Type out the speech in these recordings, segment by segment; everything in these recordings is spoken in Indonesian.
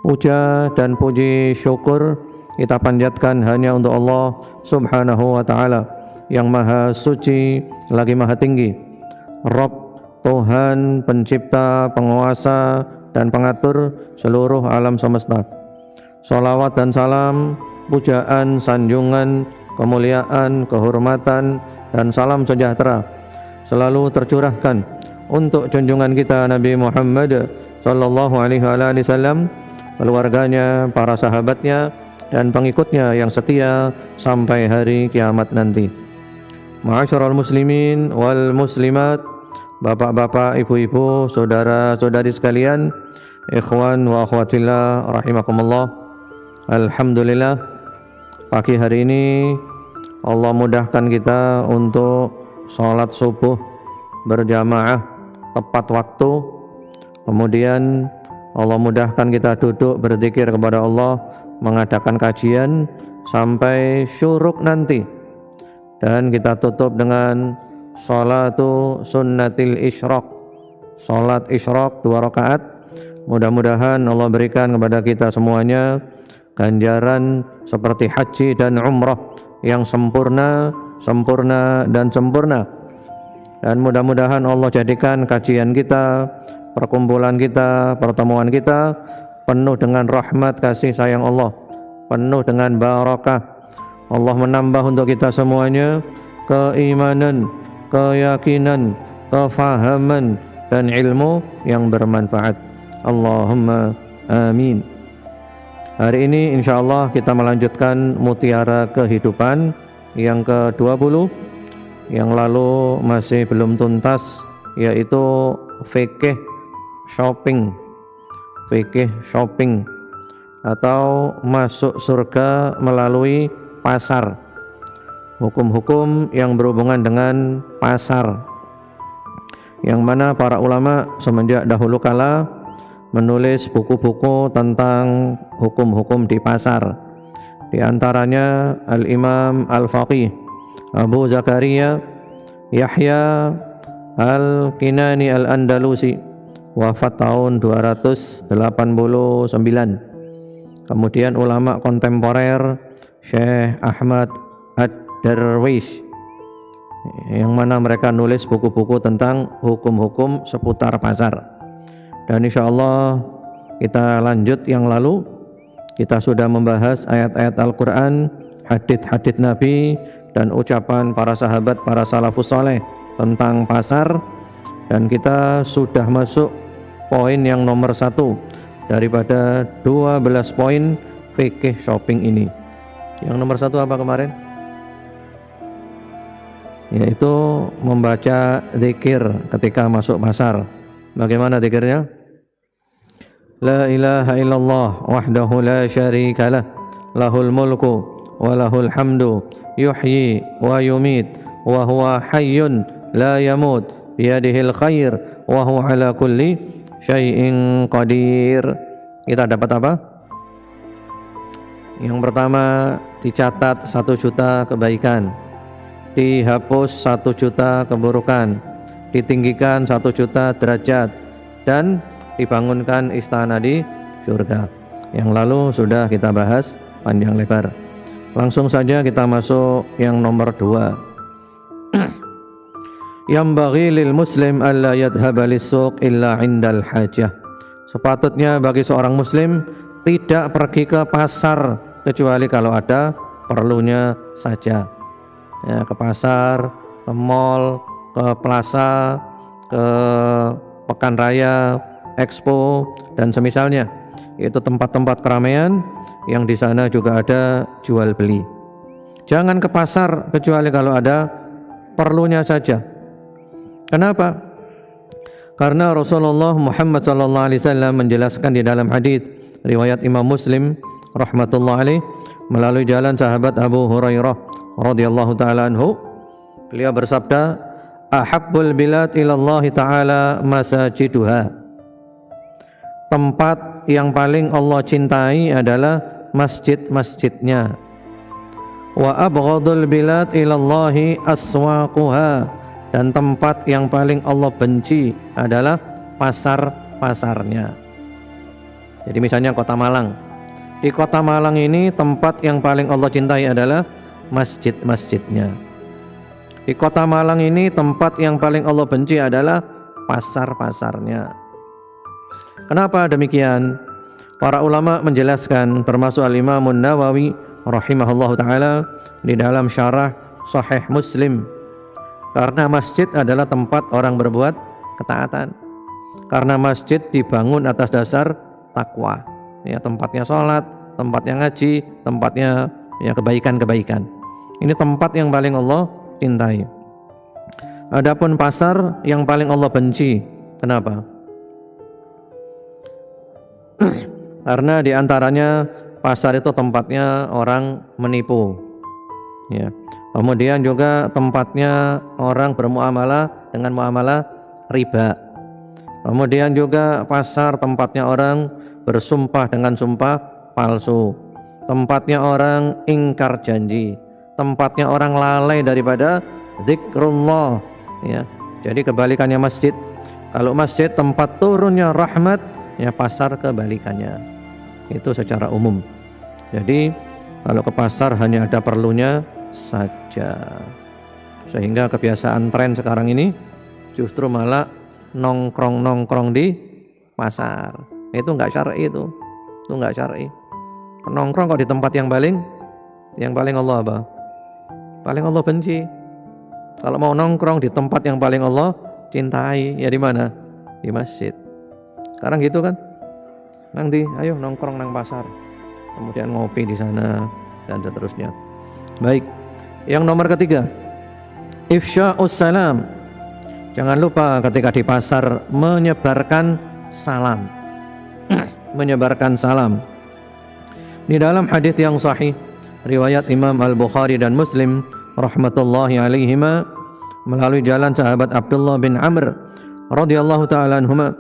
Puja dan puji syukur kita panjatkan hanya untuk Allah Subhanahu wa ta'ala yang maha suci lagi maha tinggi, Rabb, Tuhan, pencipta, penguasa dan pengatur seluruh alam semesta. Salawat dan salam, pujaan, sanjungan, kemuliaan, kehormatan dan salam sejahtera selalu tercurahkan untuk junjungan kita Nabi Muhammad sallallahu alaihi wasallam, keluarganya, para sahabatnya dan pengikutnya yang setia sampai hari kiamat nanti. Ma'asyiral muslimin wal muslimat, bapak-bapak, ibu-ibu, saudara-saudari sekalian, ikhwan wa akhwatillah rahimakumullah. Alhamdulillah, pagi hari ini Allah mudahkan kita untuk sholat subuh berjamaah tepat waktu. Kemudian Allah mudahkan kita duduk berzikir kepada Allah, mengadakan kajian sampai syuruk nanti, dan kita tutup dengan sholatu sunnatil isyraq, sholat isyraq 2 rakaat. Mudah-mudahan Allah berikan kepada kita semuanya ganjaran seperti haji dan umrah yang sempurna dan sempurna. Dan mudah-mudahan Allah jadikan kajian kita, perkumpulan kita, pertemuan kita penuh dengan rahmat kasih sayang Allah, penuh dengan barakah. Allah menambah untuk kita semuanya keimanan, keyakinan, kefahaman dan ilmu yang bermanfaat. Allahumma amin. Hari ini insyaallah kita melanjutkan mutiara kehidupan yang ke-20. Yang lalu masih belum tuntas, yaitu fikih shopping atau masuk surga melalui pasar, hukum-hukum yang berhubungan dengan pasar, yang mana para ulama semenjak dahulu kala menulis buku-buku tentang hukum-hukum di pasar. Di antaranya Al-Imam Al-Faqih Abu Zakaria Yahya Al-Kinani Al-Andalusi, wafat tahun 289. Kemudian ulama kontemporer Syekh Ahmad Ad-Darwish, yang mana mereka nulis buku-buku tentang hukum-hukum seputar pasar. Dan insyaallah kita lanjut yang lalu. Kita sudah membahas ayat-ayat Al-Quran, hadits-hadits Nabi dan ucapan para sahabat, para salafus saleh tentang pasar. Dan kita sudah masuk poin yang nomor 1 daripada 12 poin fikih shopping ini. Yang nomor 1 apa kemarin? Yaitu membaca zikir ketika masuk pasar. Bagaimana zikirnya? La ilaha illallah wahdahu la syarikalah, lahul mulku wa lahul hamdu, yuhyi wa yumit, wa huwa hayyun la yamut, biyadihil khair, wa huwa ala kulli syai'in qadir. Kita dapat apa? Yang pertama, dicatat 1 juta kebaikan, dihapus 1 juta keburukan, ditinggikan 1 juta derajat, dan dibangunkan istana di surga. Yang lalu sudah kita bahas panjang lebar. Langsung saja kita masuk yang nomor 2. Yambaghi lil muslim alla yadhhaba lis-suq illa 'indal hajah. Sepatutnya bagi seorang muslim tidak pergi ke pasar kecuali kalau ada perlunya saja. Ya, ke pasar, ke mall, ke plaza, ke pekan raya, expo dan semisalnya, yaitu tempat-tempat keramaian yang di sana juga ada jual beli. Jangan ke pasar kecuali kalau ada perlunya saja. Kenapa? Karena Rasulullah Muhammad SAW menjelaskan di dalam hadis riwayat Imam Muslim rahmatullah alaih melalui jalan sahabat Abu Hurairah radhiyallahu taala anhu. Beliau bersabda, ahabbul bilad ilallahi ta'ala masajiduha. Tempat yang paling Allah cintai adalah masjid-masjidnya. Wa abghadul bilad ilallahi aswaquha. Dan tempat yang paling Allah benci adalah pasar-pasarnya. Jadi misalnya kota Malang. Di kota Malang ini tempat yang paling Allah cintai adalah masjid-masjidnya. Di kota Malang ini tempat yang paling Allah benci adalah pasar-pasarnya. Kenapa demikian? Para ulama menjelaskan, termasuk Al-Imam Nawawi rahimahullahu taala di dalam syarah Sahih Muslim. Karena masjid adalah tempat orang berbuat ketaatan. Karena masjid dibangun atas dasar takwa. Ya, tempatnya sholat, tempatnya ngaji, tempatnya ya kebaikan-kebaikan. Ini tempat yang paling Allah cintai. Adapun pasar yang paling Allah benci. Kenapa? Karena diantaranya pasar itu tempatnya orang menipu, ya. Kemudian juga tempatnya orang bermuamalah dengan muamalah riba. Kemudian juga pasar tempatnya orang bersumpah dengan sumpah palsu. Tempatnya orang ingkar janji. Tempatnya orang lalai daripada zikrullah, ya. Jadi kebalikannya masjid. Kalau masjid tempat turunnya rahmat, ya pasar kebalikannya. Itu secara umum. Jadi kalau ke pasar hanya ada perlunya saja. Sehingga kebiasaan tren sekarang ini justru malah nongkrong-nongkrong di pasar. Itu enggak syar'i itu. Itu enggak syar'i. Nongkrong kok di tempat yang paling Allah apa? Paling Allah benci. Kalau mau nongkrong di tempat yang paling Allah cintai, ya di mana? Di masjid. Sekarang gitu kan? Nanti ayo nongkrong nang pasar, kemudian ngopi di sana dan seterusnya. Baik, yang nomor ketiga, ifsya'us salam. Jangan lupa ketika di pasar menyebarkan salam. Menyebarkan salam. Di dalam hadis yang sahih riwayat Imam Al-Bukhari dan Muslim rahmatullahi alaihima melalui jalan sahabat Abdullah bin Amr radhiyallahu taala anhuma,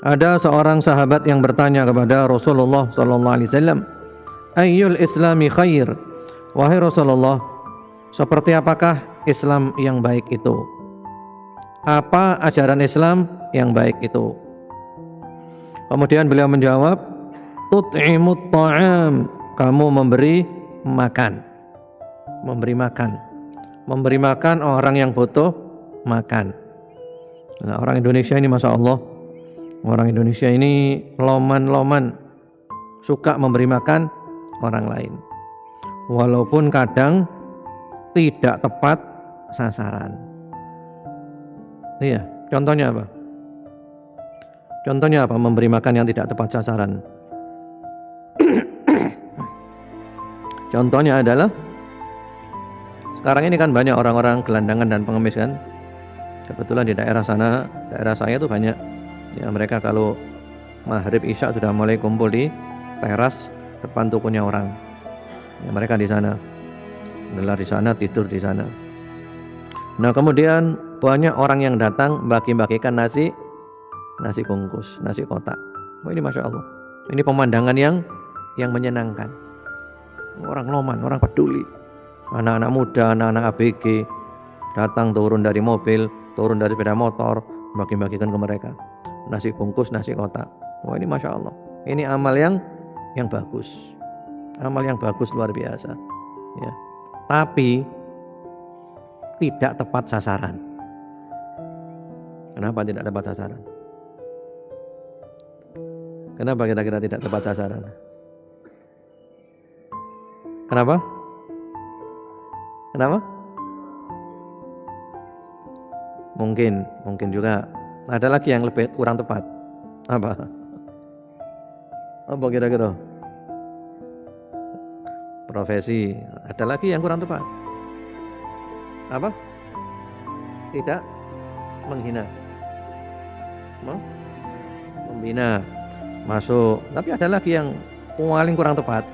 ada seorang sahabat yang bertanya kepada Rasulullah sallallahu alaihi wasallam, ayyul islami khair? Wahai Rasulullah, seperti apakah Islam yang baik itu? Apa ajaran Islam yang baik itu? Kemudian beliau menjawab, tut'imut ta'am, kamu memberi makan. Memberi makan orang yang butuh makan. Nah, orang Indonesia ini masya Allah, orang Indonesia ini loman-loman, suka memberi makan orang lain, walaupun kadang tidak tepat sasaran. Iya, contohnya apa? Contohnya apa memberi makan yang tidak tepat sasaran? Contohnya adalah sekarang ini kan banyak orang-orang gelandangan dan pengemis kan. Kebetulan di daerah sana, daerah saya itu banyak. Ya, mereka kalau maghrib isya sudah mulai kumpul di teras depan tokonya orang. Ya, mereka di sana, gelar di sana, tidur di sana. Nah, kemudian banyak orang yang datang bagi-bagikan nasi bungkus, nasi kotak. Oh, ini masya Allah. Ini pemandangan yang menyenangkan. Orang loman, orang peduli. Anak-anak muda, anak-anak ABG datang turun dari mobil, turun dari sepeda motor, bagi-bagikan ke mereka nasi bungkus, nasi kotak. Wah, ini masya Allah. Ini amal yang bagus, amal yang bagus luar biasa. Ya. Tapi tidak tepat sasaran. Kenapa tidak tepat sasaran? Kenapa kira-kira tidak tepat sasaran? Kenapa? Mungkin juga ada lagi yang lebih kurang tepat. Apa kira-kira? Profesi. Ada lagi yang kurang tepat. Apa? Tidak menghina. Membina. Masuk. Tapi ada lagi yang paling kurang tepat.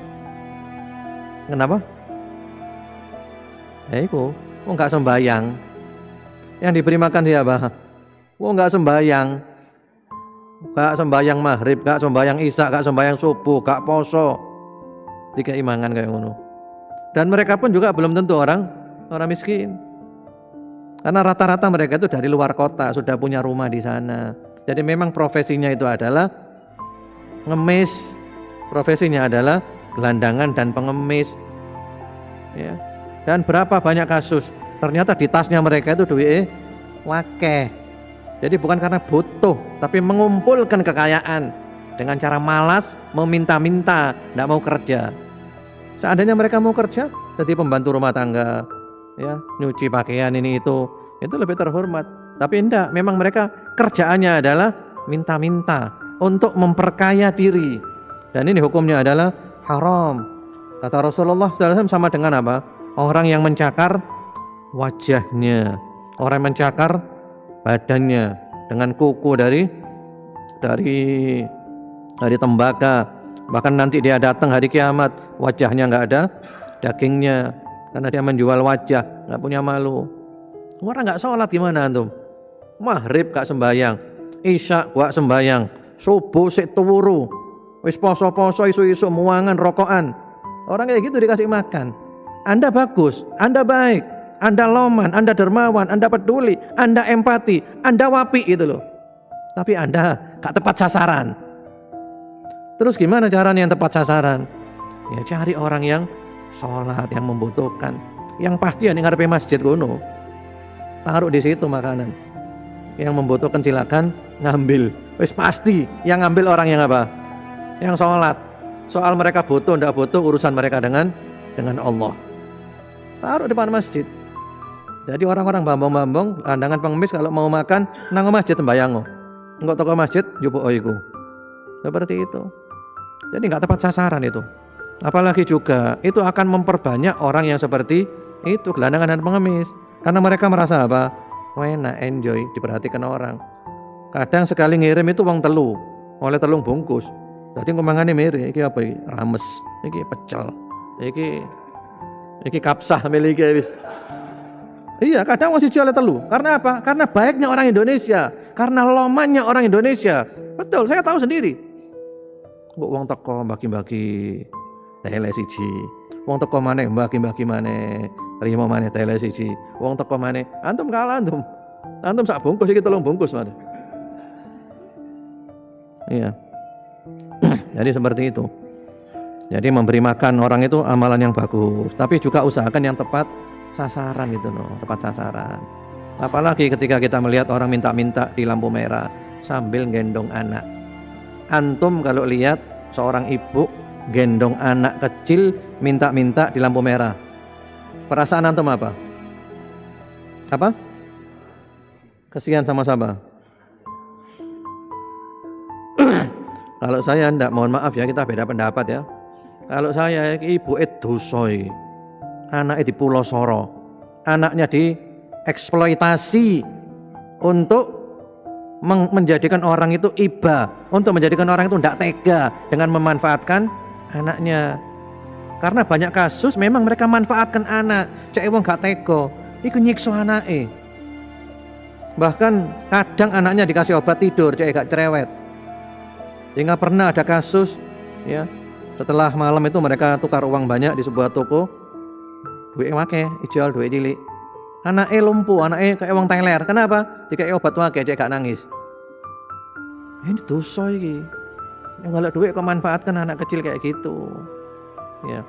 Kenapa? Ya itu, enggak sembahyang. Yang diberi makan siapa? Enggak sembahyang. Enggak sembahyang maghrib, enggak sembahyang isya, enggak sembahyang subuh, enggak poso. Tiga imangan kayak ngono. Dan mereka pun juga belum tentu orang miskin. Karena rata-rata mereka itu dari luar kota, sudah punya rumah di sana. Jadi memang profesinya itu adalah ngemis, profesinya adalah gelandangan dan pengemis. Ya. Dan berapa banyak kasus ternyata di tasnya mereka itu duit wakeh. Jadi bukan karena butuh, tapi mengumpulkan kekayaan dengan cara malas, meminta-minta, tidak mau kerja. Seandainya mereka mau kerja, jadi pembantu rumah tangga, ya, nyuci pakaian ini itu lebih terhormat. Tapi enggak, memang mereka kerjaannya adalah minta-minta untuk memperkaya diri. Dan ini hukumnya adalah haram. Kata Rasulullah SAW sama dengan apa? Orang yang mencakar wajahnya, orang yang mencakar badannya dengan kuku dari tembaga. Bahkan nanti dia datang hari kiamat, wajahnya nggak ada dagingnya, karena dia menjual wajah, nggak punya malu. Orang nggak sholat gimana antum? Maghrib gak sembayang, isya gak sembayang, subuh sik turu, wis poso-poso isu-isu muangan rokokan. Orang kayak gitu dikasih makan. Anda bagus, Anda baik, Anda loman, Anda dermawan, Anda peduli, Anda empati, Anda wapi itu loh. Tapi Anda gak tepat sasaran. Terus gimana caranya yang tepat sasaran? Ya cari orang yang sholat, yang membutuhkan, yang pasti yang ngarepe masjid kuno. Taruh di situ makanan. Yang membutuhkan silakan ngambil. Wis pasti yang ngambil orang yang apa? Yang sholat. Soal mereka butuh tidak butuh urusan mereka dengan Allah. Taruh depan masjid. Jadi orang-orang bambang-bambang, landangan pengemis kalau mau makan nang masjid sembayango. Enggak toko masjid njupuk iku. Seperti itu. Jadi enggak tepat sasaran itu. Apalagi juga itu akan memperbanyak orang yang seperti itu, gelandangan dan pengemis. Karena mereka merasa apa? Enak, enjoy, diperhatikan orang. Kadang sekali ngirim itu uang telu, oleh telung bungkus. Jadi ngomongane mirip, iki apa iki? Rames, iki pecel, iki kapsah miliki wis. Iya, kadang masih jual telu. Karena apa? Karena baiknya orang Indonesia, karena lomannya orang Indonesia. Betul, saya tahu sendiri. Kok wong teko bagi-bagi tele siji. Wong teko maneh bagi-bagi maneh. Terima maneh tele siji. Wong teko maneh, antum kalah antum. Antum sak bungkus iki telung bungkus maneh. Iya. Jadi seperti itu. Jadi memberi makan orang itu amalan yang bagus, tapi juga usahakan yang tepat sasaran gitu loh, tepat sasaran. Apalagi ketika kita melihat orang minta-minta di lampu merah sambil gendong anak. Antum kalau lihat seorang ibu gendong anak kecil minta-minta di lampu merah, perasaan antum apa? Apa? Kesian sama siapa? Kalau saya enggak, mohon maaf ya, kita beda pendapat ya. Kalau saya ibu dosoi, anaknya di Pulau Soro, anaknya dieksploitasi untuk menjadikan orang itu iba, untuk menjadikan orang itu tidak tega dengan memanfaatkan anaknya. Karena banyak kasus memang mereka manfaatkan anak, cek wong gak tega, iku nyiksa anake. Bahkan kadang anaknya dikasih obat tidur, cek gak cerewet. Sehingga pernah ada kasus ya, setelah malam itu mereka tukar uang banyak di sebuah toko, duit wake, dijual duit cilik. Anaknya lumpuh, anaknya kayak wong teler. Kenapa? Dikai obat wake, cek gak nangis. Ini dosa iki. Yang kalau duit kok manfaatkan anak kecil kayak gitu. Ya.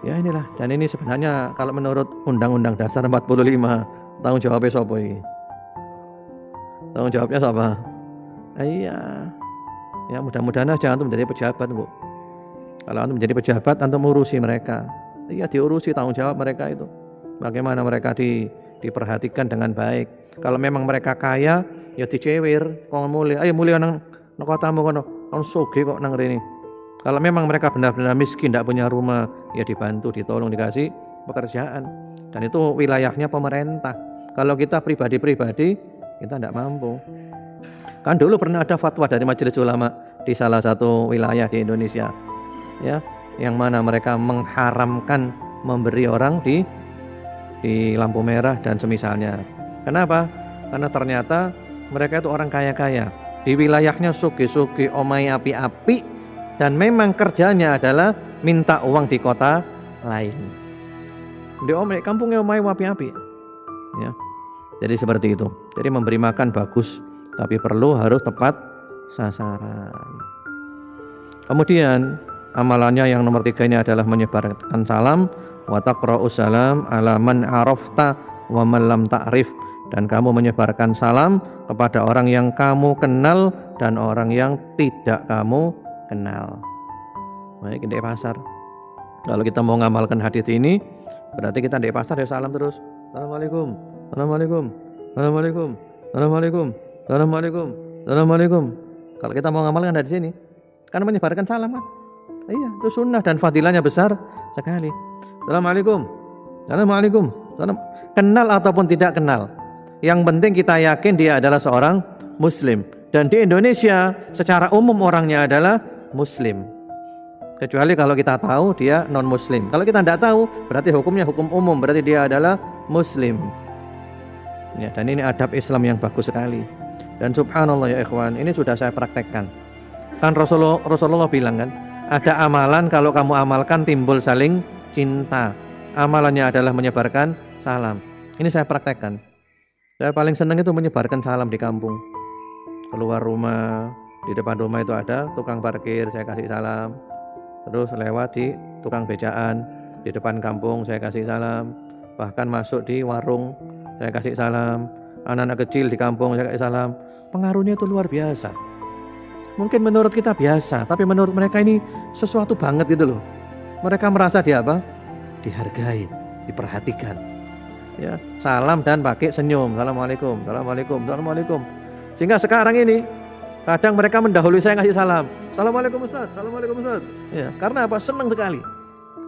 Ya inilah, dan ini sebenarnya kalau menurut Undang-Undang Dasar 45, tanggung jawabnya siapa ini? Tanggung jawabnya siapa? Iya. Ya mudah-mudahan aja antum menjadi pejabat, Bu. Kalau antum menjadi pejabat, antum urusi mereka. Iya, diurusi, tanggung jawab mereka itu. Bagaimana mereka diperhatikan dengan baik. Kalau memang mereka kaya, ya dicewir, kok mulia. Ayo mulia nang kotamu kono, kon sugih kok nang rene. Kalau memang mereka benar-benar miskin, tidak punya rumah, ya dibantu, ditolong, dikasih pekerjaan. Dan itu wilayahnya pemerintah. Kalau kita pribadi-pribadi, kita tidak mampu. Kan dulu pernah ada fatwa dari Majelis Ulama di salah satu wilayah di Indonesia, ya, yang mana mereka mengharamkan memberi orang di lampu merah dan semisalnya. Kenapa? Karena ternyata mereka itu orang kaya-kaya, di wilayahnya sugi-sugi, omai api-api, dan memang kerjanya adalah minta uang di kota lain. Di omai kampungnya omai api-api, ya. Jadi seperti itu. Jadi memberi makan bagus, tapi harus tepat sasaran. Kemudian amalannya yang nomor 3 ini adalah menyebarkan salam, wa taqra'us salam ala man arafta wa man lam ta'rif, dan kamu menyebarkan salam kepada orang yang kamu kenal dan orang yang tidak kamu kenal. Baik, di pasar. Kalau kita mau ngamalkan hadis ini, berarti kita di pasar ya salam terus. Assalamualaikum, assalamualaikum, assalamualaikum, assalamualaikum, assalamualaikum, assalamualaikum. Kalau kita mau ngamalkan hadis ini, karena menyebarkan salam kan? Iya, itu sunnah dan fadilahnya besar sekali. Assalamualaikum, assalamualaikum, salam. Kenal ataupun tidak kenal, yang penting kita yakin dia adalah seorang muslim. Dan di Indonesia secara umum orangnya adalah muslim, kecuali kalau kita tahu dia non muslim. Kalau kita tidak tahu, berarti hukumnya hukum umum, berarti dia adalah muslim ya. Dan ini adab Islam yang bagus sekali. Dan subhanallah ya ikhwan, ini sudah saya praktekkan. Kan Rasulullah bilang kan, ada amalan kalau kamu amalkan timbul saling cinta. Amalannya adalah menyebarkan salam. Ini saya praktekkan. Saya paling senang itu menyebarkan salam di kampung. Keluar rumah, di depan rumah itu ada tukang parkir, saya kasih salam. Terus lewat di tukang becaan, di depan kampung saya kasih salam. Bahkan masuk di warung saya kasih salam. Anak-anak kecil di kampung saya kasih salam. Pengaruhnya itu luar biasa. Mungkin menurut kita biasa, tapi menurut mereka ini sesuatu banget gitu loh. Mereka merasa dia apa? Dihargai, diperhatikan. Ya, salam dan pakai senyum. Assalamualaikum, assalamualaikum, assalamualaikum. Sehingga sekarang ini kadang mereka mendahului saya ngasih salam. Assalamualaikum Ustaz, assalamualaikum Ustaz. Ya, karena apa? Senang sekali.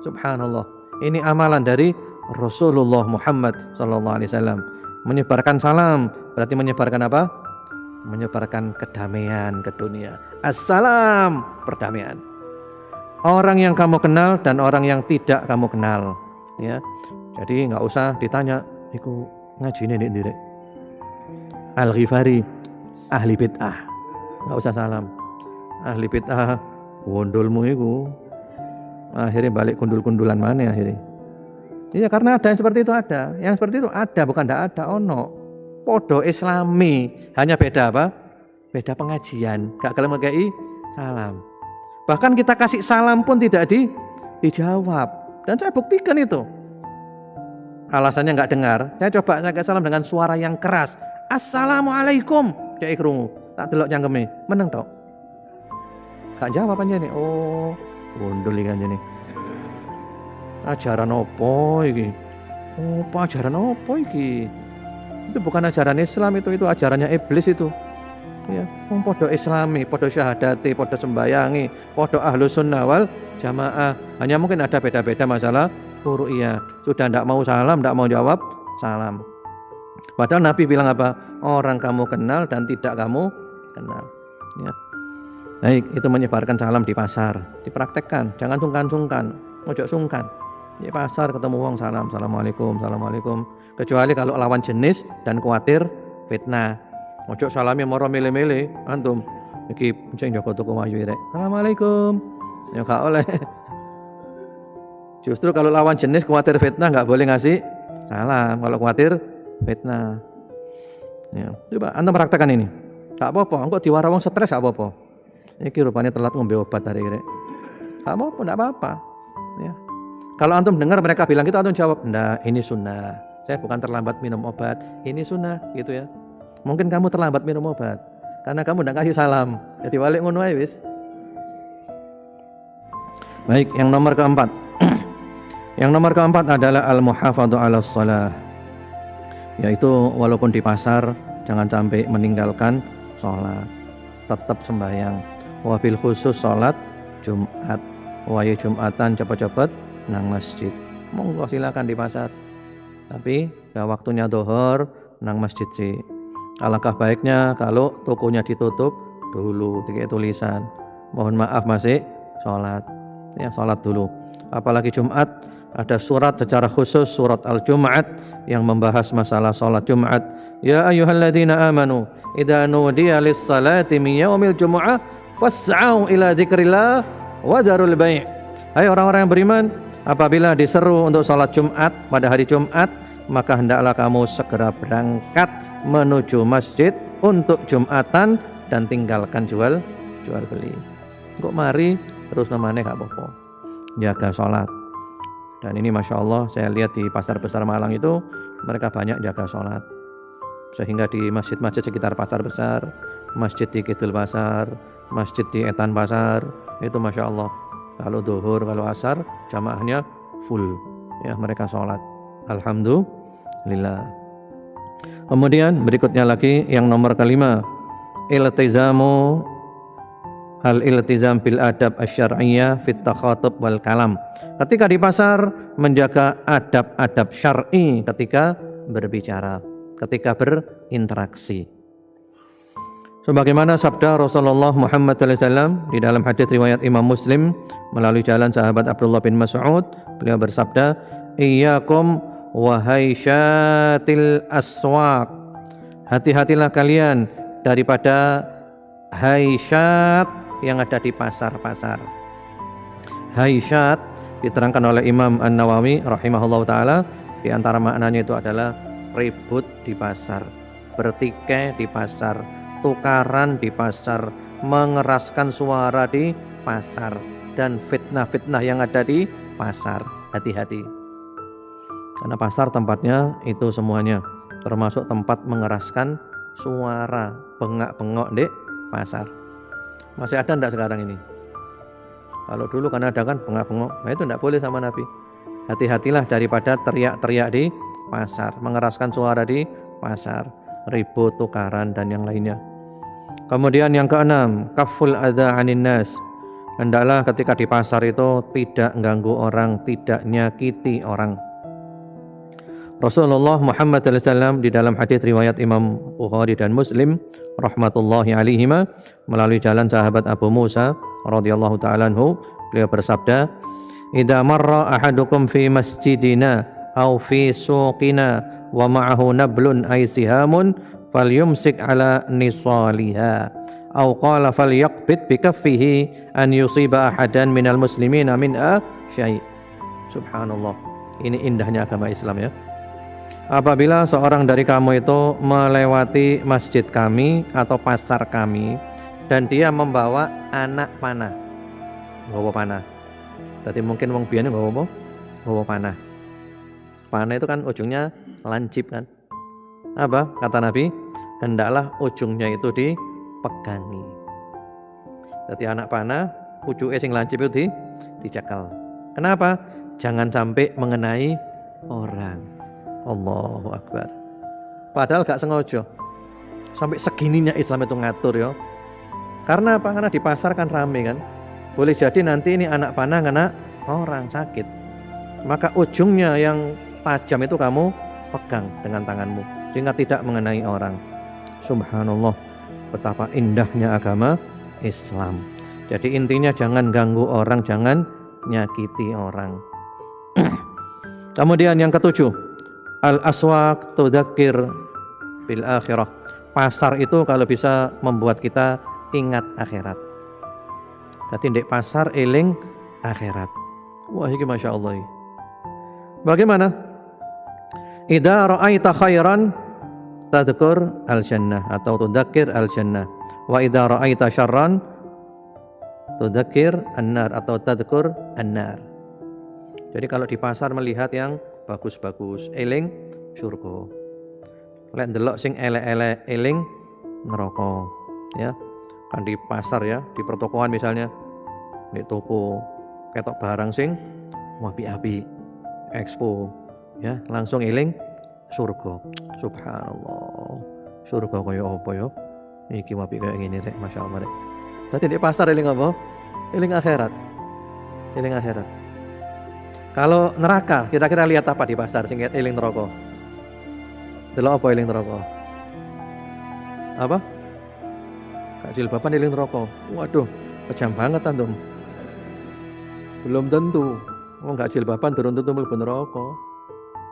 Subhanallah. Ini amalan dari Rasulullah Muhammad SAW. Menyebarkan salam berarti menyebarkan apa? Menyebarkan kedamaian ke dunia. Assalam, perdamaian. Orang yang kamu kenal dan orang yang tidak kamu kenal. Ya, jadi nggak usah ditanya, iku ngaji ini ndek Al-Ghifari, ahli bid'ah, nggak usah salam. Ahli bid'ah, wondolmu iku. Akhirnya balik kundul-kundulan mana akhirnya? Iya, karena ada yang seperti itu ada. Yang seperti itu ada, bukan tidak ada, ono. Podo Islami, hanya beda apa? Beda pengajian. Gak kalau mengkai salam. Bahkan kita kasih salam pun tidak dijawab. Dan saya buktikan itu. Alasannya nggak dengar. Saya coba saya kasih salam dengan suara yang keras. Assalamualaikum. Cek krungu. Tak delok cangkeme. Meneng tok. Gak jawab aja nih. Oh, gondol iki aja nih. Ajaran opo iki? Oh, ajaran opo iki? Itu bukan ajaran Islam, itu ajarannya iblis itu. Ya, podo Islami, podo syahadati, podo sembayangi, podo ahlus sunnah wal jamaah. Hanya mungkin ada beda-beda masalah furu'iyah. Sudah tidak mau salam, tidak mau jawab salam. Padahal Nabi bilang apa? Orang kamu kenal dan tidak kamu kenal. Ya. Baik, itu menyebarkan salam di pasar, dipraktekkan. Jangan sungkan-sungkan, ojo sungkan. Di pasar ketemu wong salam, assalamualaikum, assalamualaikum. Kecuali kalau lawan jenis dan khawatir fitnah. Ojo salami moro mele-mele, antum iki sing jaga toko mayu rek. Assalamualaikum. Ya gak oleh. Justru kalau lawan jenis khawatir fitnah enggak boleh ngasih salam kalau khawatir fitnah. Ya, coba antum praktekkan ini. Gak apa-apa, engko diwara wong stres gak apa-apa. Iki rupanya telat ngombe obat hari rek. Gak apa-apa, enggak apa-apa. Ya. Kalau antum dengar mereka bilang gitu, antum jawab, "Enggak, ini sunnah. Saya bukan terlambat minum obat. Ini sunnah," gitu ya. Mungkin kamu terlambat minum obat karena kamu enggak kasih salam. Jadi balik ngono ae wis. Baik, yang nomor keempat. Yang nomor keempat adalah al-muhafadhu 'alas shalah. Yaitu walaupun di pasar jangan sampai meninggalkan sholat. Tetap sembahyang. Wabil khusus sholat Jumat. Wayu Jumatan cepet-cepet nang masjid. Monggo silakan di pasar. Tapi udah waktunya zuhur nang masjid sih. Alangkah baiknya kalau tokonya ditutup dulu, tiga tulisan. Mohon maaf masih sholat. Ya, sholat dulu. Apalagi Jumat ada surat secara khusus, surat Al-Jum'at yang membahas masalah sholat Jumat. Ya ayyuhalladzina amanu idza nudiya lis-salati min yaumil jumu'ah fas'au ila dzikrillah wa dzarul bai'. Hai orang-orang yang beriman, apabila diseru untuk sholat Jumat pada hari Jumat, maka hendaklah kamu segera berangkat menuju masjid untuk Jumatan dan tinggalkan jual beli. Kok mari terus namanya gak apa-apa. Jaga sholat. Dan ini Masya Allah saya lihat di pasar besar Malang itu mereka banyak jaga sholat. Sehingga di masjid-masjid sekitar pasar besar, masjid di Kidul Pasar, masjid di Etan Pasar, itu Masya Allah kalau duhur, kalau asar jamaahnya full, ya mereka sholat. Alhamdulillah. Kemudian berikutnya lagi yang nomor kelima, iltizamu al-iltizam bil adab asy-syar'iyyah fit takhatub wal kalam. Ketika di pasar menjaga adab-adab syar'i ketika berbicara, ketika berinteraksi. Sebagaimana sabda Rasulullah Muhammad SAW di dalam hadis riwayat Imam Muslim melalui jalan sahabat Abdullah bin Mas'ud, beliau bersabda, "Iyyakum wa haisyatil aswaq." Hati-hatilah kalian daripada haisyat yang ada di pasar-pasar. Haisyat diterangkan oleh Imam An-Nawawi rahimahullah taala, di antara maknanya itu adalah ribut di pasar, bertikai di pasar, tukaran di pasar, mengeraskan suara di pasar, dan fitnah-fitnah yang ada di pasar. Hati-hati, karena pasar tempatnya itu semuanya, termasuk tempat mengeraskan suara, bengak-bengok di pasar. Masih ada enggak sekarang ini? Kalau dulu kan ada kan bengak-bengok, nah itu enggak boleh sama Nabi. Hati-hatilah daripada teriak-teriak di pasar, mengeraskan suara di pasar, ribut, tukaran, dan yang lainnya. Kemudian yang keenam, kaful adza 'anin nas. Hendaklah ketika di pasar itu tidak ganggu orang, tidak nyakiti orang. Rasulullah Muhammad SAW di dalam hadis riwayat Imam Bukhari dan Muslim rahmatullahi alaihima melalui jalan sahabat Abu Musa radhiyallahu ta'ala anhu, beliau bersabda, "Idza marra ahadukum fi masjidina aw fi suqina wa ma'ahu nablun ay sihamun falyumsik ala nisaliha aw qala falyaqbid bi kaffihi an yusiba ahadan minal muslimina minha syai'." Subhanallah, ini indahnya agama Islam ya. Apabila seorang dari kamu itu melewati masjid kami atau pasar kami dan dia membawa anak panah, nggawa panah. Tadi mungkin wong biyen nggawa panah. Panah itu kan ujungnya lancip kan. Apa kata Nabi? Hendaklah ujungnya itu dipegangi. Jadi anak panah ujungnya sing lancip itu dicekal. Kenapa? Jangan sampai mengenai orang. Allahu Akbar. Padahal gak sengaja. Sampai segininya Islam itu ngatur ya. Karena apa? Karena di pasar kan rame kan. Boleh jadi nanti ini anak panah kena orang sakit. Maka ujungnya yang tajam itu kamu pegang dengan tanganmu sehingga tidak mengenai orang. Subhanallah, betapa indahnya agama Islam. Jadi intinya jangan ganggu orang, jangan nyakiti orang. Kemudian yang ketujuh, al-aswaq tudzakir bil akhirah. Pasar itu kalau bisa membuat kita ingat akhirat. Jadi ndek pasar eling akhirat. Wah, ini Masya Allah. Bagaimana? Idza ra'aita khairan tadhkur al-jannah atau tudzakir al-jannah. Wa idza ra'aita syarran tudzakir an-nar atau tadhkur an-nar. Jadi kalau di pasar melihat yang bagus-bagus, eling surga. Lek ndelok sing elek-elek, eling neraka. Ya. Kan di pasar ya, di pertokoan misalnya, di toko ketok barang sing wapi-api, expo, ya langsung eling surga. Subhanallah, surga kaya apa ya? Iki wapi kayak gini rek, Masya Allah rek. Tadi di pasar eling apa? Eling akhirat, eling akhirat. Kalau neraka, kira-kira lihat apa di pasar sing eling neraka? Delok apa eling neraka? Apa? Kak jilbaban eling neraka. Waduh, kejam banget antum. Belum tentu. Wong gak jilbaban durung tentu mlebu neraka.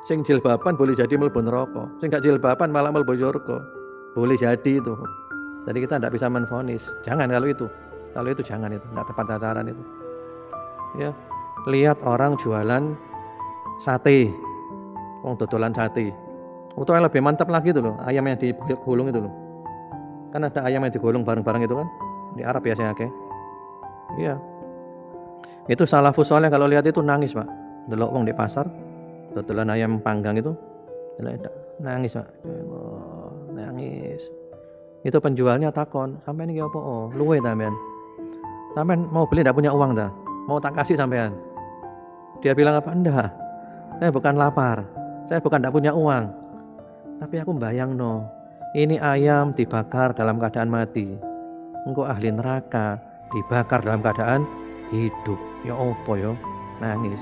Sing jilbaban boleh jadi mlebu neraka. Sing gak jilbaban malah mlebu surga. Boleh jadi itu. Jadi kita tidak bisa menvonis. Jangan kalau itu. Kalau itu jangan itu, enggak tepat sasaran itu. Ya. Lihat orang jualan sate. Wong dodolan sate. Itu yang lebih mantap lagi itu loh, ayam yang digulung itu loh. Kan ada ayam yang digulung bareng-bareng itu kan. Di Arab biasanya Iya. Itu salafus saleh kalau lihat itu nangis, Pak. Delok wong di pasar, dodolan ayam panggang itu, nangis, Pak. Oh, nangis. Itu penjualnya takon, "Sampean iki apa? Oh, luwe sampean. Sampean mau beli enggak punya uang dah? Mau tak kasih sampean?" Dia bilang apa? "Enggak. Saya bukan lapar. Saya bukan enggak punya uang. Tapi aku bayangno, ini ayam dibakar dalam keadaan mati. Engko ahli neraka dibakar dalam keadaan hidup. Ya opo yo?" Nangis.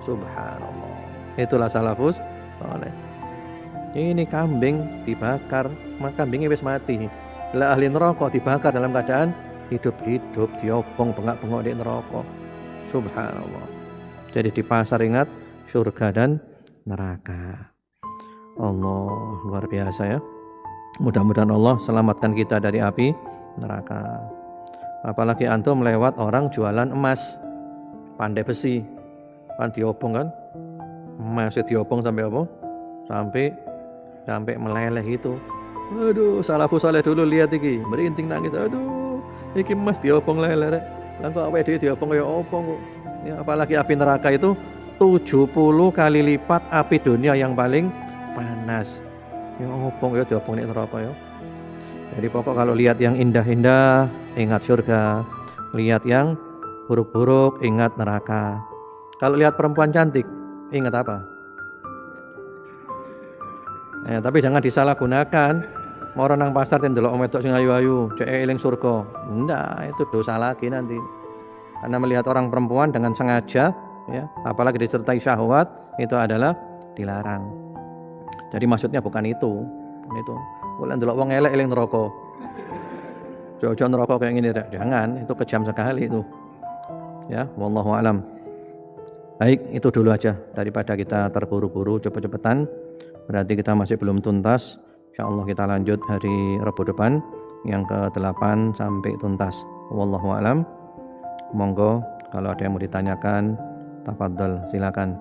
Subhanallah. Itulah salafus saleh. Ini kambing dibakar, maka kambingnya wis mati. Lah ahli neraka dibakar dalam keadaan hidup-hidup, diobong bengak-bengok di neraka. Subhanallah. Jadi di pasar ingat surga dan neraka. Allah luar biasa ya. Mudah-mudahan Allah selamatkan kita dari api neraka. Apalagi antum lewat orang jualan emas, pandai besi, kan diobong kan, emas diobong sampai apa? Sampai meleleh itu. Aduh, salafus saleh dulu lihat iki, merinting nangis. Aduh, iki emas diobong leleh rek. Lah kok awake dhewe diobong kaya apa kok? Ya, apalagi api neraka itu 70 kali lipat api dunia yang paling panas. Ya obong ya diobong nek neraka ya. Jadi pokok kalau lihat yang indah-indah ingat surga, lihat yang buruk-buruk ingat neraka. Kalau lihat perempuan cantik ingat apa? Tapi jangan disalahgunakan. Moro nang pasar ten delok wedok sing ayu-ayu, cek eling surga. Enggak, itu dosa lagi nanti. Karena melihat orang perempuan dengan sengaja ya, apalagi disertai syahwat itu adalah dilarang. Jadi maksudnya bukan itu. Itu. Boleh ndelok wong elek eling neraka. Jojo neraka kayak gini, jangan, itu kejam sekali itu. Ya, wallahu alam. Baik, itu dulu aja daripada kita terburu-buru cepet-cepetan. Berarti kita masih belum tuntas. Insyaallah kita lanjut hari Rabu depan yang ke-8 sampai tuntas. Wallahu alam. Monggo kalau ada yang mau ditanyakan, tafadhol silakan.